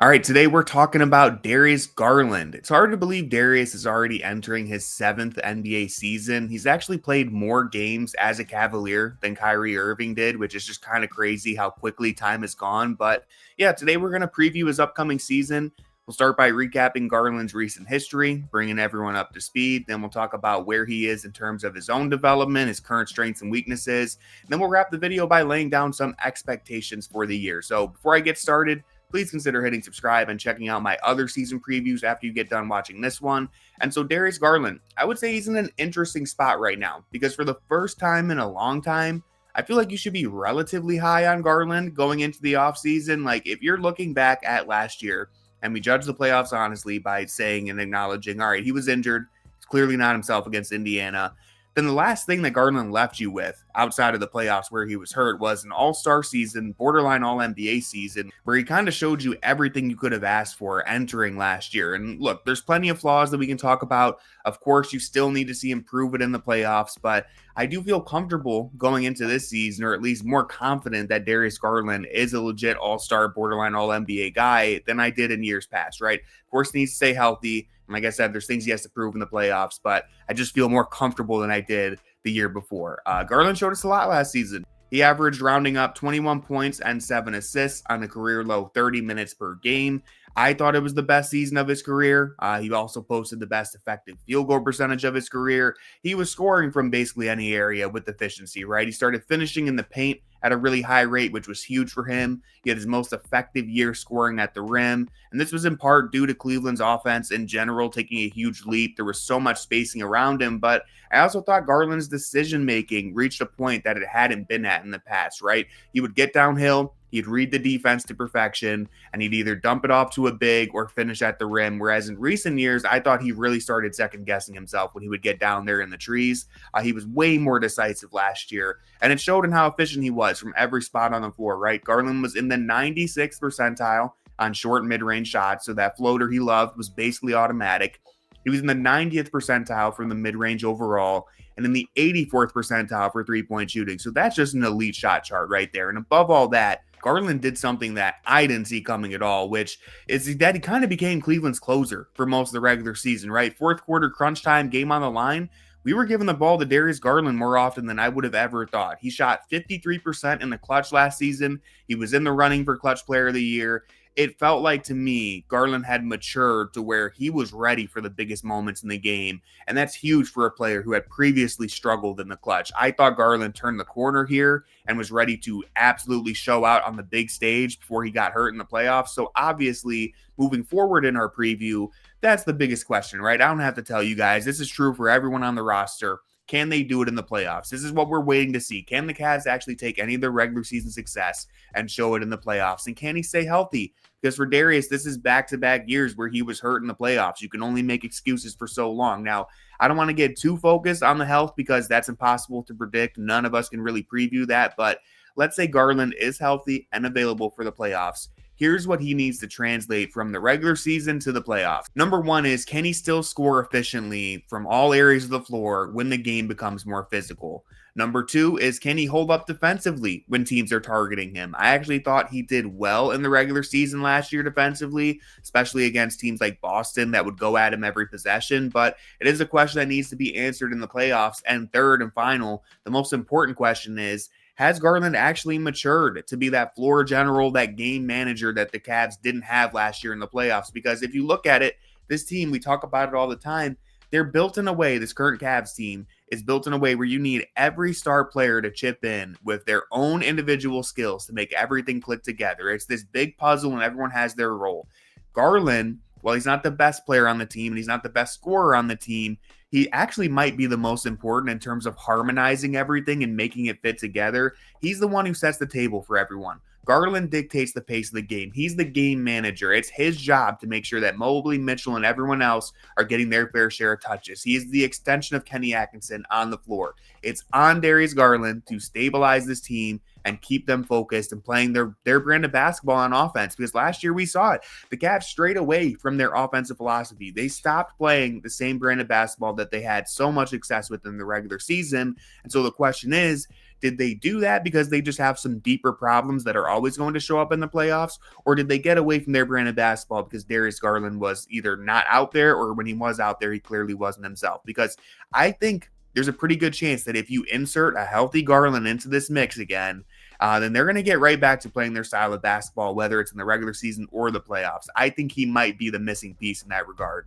All right, today we're talking about Darius Garland. It's hard to believe Darius is already entering his seventh NBA season. He's actually played more games as a Cavalier than Kyrie Irving did, which is just kind of crazy how quickly time has gone. But yeah, today we're going to preview his upcoming season. We'll start by recapping Garland's recent history, bringing everyone up to speed. Then we'll talk about where he is in terms of his own development, his current strengths and weaknesses. And then we'll wrap the video by laying down some expectations for the year. So before I get started, please consider hitting subscribe and checking out my other season previews after you get done watching this one. And so Darius Garland, I would say he's in an interesting spot right now because for the first time in a long time, I feel like you should be relatively high on Garland going into the offseason. Like if you're looking back at last year and we judge the playoffs honestly by saying and acknowledging, all right, he was injured. He's clearly not himself against Indiana. Then the last thing that Garland left you with outside of the playoffs where he was hurt was an all-star season, borderline all-NBA season, where he kind of showed you everything you could have asked for entering last year. And look, there's plenty of flaws that we can talk about. Of course, you still need to see improvement in the playoffs, but I do feel comfortable going into this season, or at least more confident that Darius Garland is a legit all-star, borderline all-NBA guy than I did in years past, right? Of course, he needs to stay healthy. And like I said, there's things he has to prove in the playoffs, but I just feel more comfortable than I did the year before. Garland showed us a lot last season. He averaged rounding up 21 points and 7 assists on a career low 30 minutes per game. I thought it was the best season of his career. He also posted the best effective field goal percentage of his career. He was scoring from basically any area with efficiency, right? He started finishing in the paint at a really high rate, which was huge for him. He had his most effective year scoring at the rim. And this was in part due to Cleveland's offense in general taking a huge leap. There was so much spacing around him. But I also thought Garland's decision-making reached a point that it hadn't been at in the past, right? He would get downhill. He'd read the defense to perfection, and he'd either dump it off to a big or finish at the rim. Whereas in recent years, I thought he really started second-guessing himself when he would get down there in the trees. He was way more decisive last year, and it showed in how efficient he was from every spot on the floor, right? Garland was in the 96th percentile on short and mid-range shots, so that floater he loved was basically automatic. He was in the 90th percentile from the mid-range overall, and in the 84th percentile for three-point shooting. So that's just an elite shot chart right there. And above all that, Garland did something that I didn't see coming at all, which is that he kind of became Cleveland's closer for most of the regular season, right? Fourth quarter crunch time, game on the line. We were giving the ball to Darius Garland more often than I would have ever thought. He shot 53% in the clutch last season. He was in the running for clutch player of the year. It felt like to me, Garland had matured to where he was ready for the biggest moments in the game. And that's huge for a player who had previously struggled in the clutch. I thought Garland turned the corner here and was ready to absolutely show out on the big stage before he got hurt in the playoffs. So obviously, moving forward in our preview, that's the biggest question, right? I don't have to tell you guys. This is true for everyone on the roster. Can they do it in the playoffs? This is what we're waiting to see. Can the Cavs actually take any of their regular season success and show it in the playoffs? And can he stay healthy? Because for Darius, this is back-to-back years where he was hurt in the playoffs. You can only make excuses for so long. Now, I don't want to get too focused on the health because that's impossible to predict. None of us can really preview that. But let's say Garland is healthy and available for the playoffs. Here's what he needs to translate from the regular season to the playoffs. Number one is, can he still score efficiently from all areas of the floor when the game becomes more physical? Number two is, can he hold up defensively when teams are targeting him? I actually thought he did well in the regular season last year defensively, especially against teams like Boston that would go at him every possession. But it is a question that needs to be answered in the playoffs. And third and final, the most important question is, has Garland actually matured to be that floor general, that game manager that the Cavs didn't have last year in the playoffs? Because if you look at it, this team, we talk about it all the time, they're built in a way, this current Cavs team is built in a way where you need every star player to chip in with their own individual skills to make everything click together. It's this big puzzle and everyone has their role. Garland, while he's not the best player on the team and he's not the best scorer on the team, he actually might be the most important in terms of harmonizing everything and making it fit together. He's the one who sets the table for everyone. Garland dictates the pace of the game. He's the game manager. It's his job to make sure that Mobley, Mitchell, and everyone else are getting their fair share of touches. He is the extension of Kenny Atkinson on the floor. It's on Darius Garland to stabilize this team and keep them focused and playing their brand of basketball on offense. Because last year we saw it. The Cavs strayed away from their offensive philosophy. They stopped playing the same brand of basketball that they had so much success with in the regular season. And so the question is, Did they do that because they just have some deeper problems that are always going to show up in the playoffs? Or did they get away from their brand of basketball because Darius Garland was either not out there, or when he was out there, he clearly wasn't himself? Because I think there's a pretty good chance that if you insert a healthy Garland into this mix again, then they're going to get right back to playing their style of basketball, whether it's in the regular season or the playoffs. I think he might be the missing piece in that regard.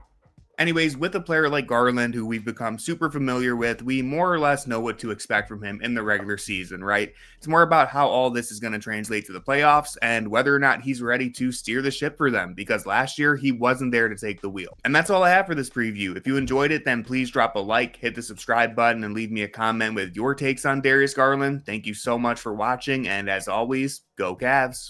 Anyways, with a player like Garland, who we've become super familiar with, we more or less know what to expect from him in the regular season, right? It's more about how all this is going to translate to the playoffs and whether or not he's ready to steer the ship for them, because last year he wasn't there to take the wheel. And that's all I have for this preview. If you enjoyed it, then please drop a like, hit the subscribe button, and leave me a comment with your takes on Darius Garland. Thank you so much for watching, and as always, go Cavs.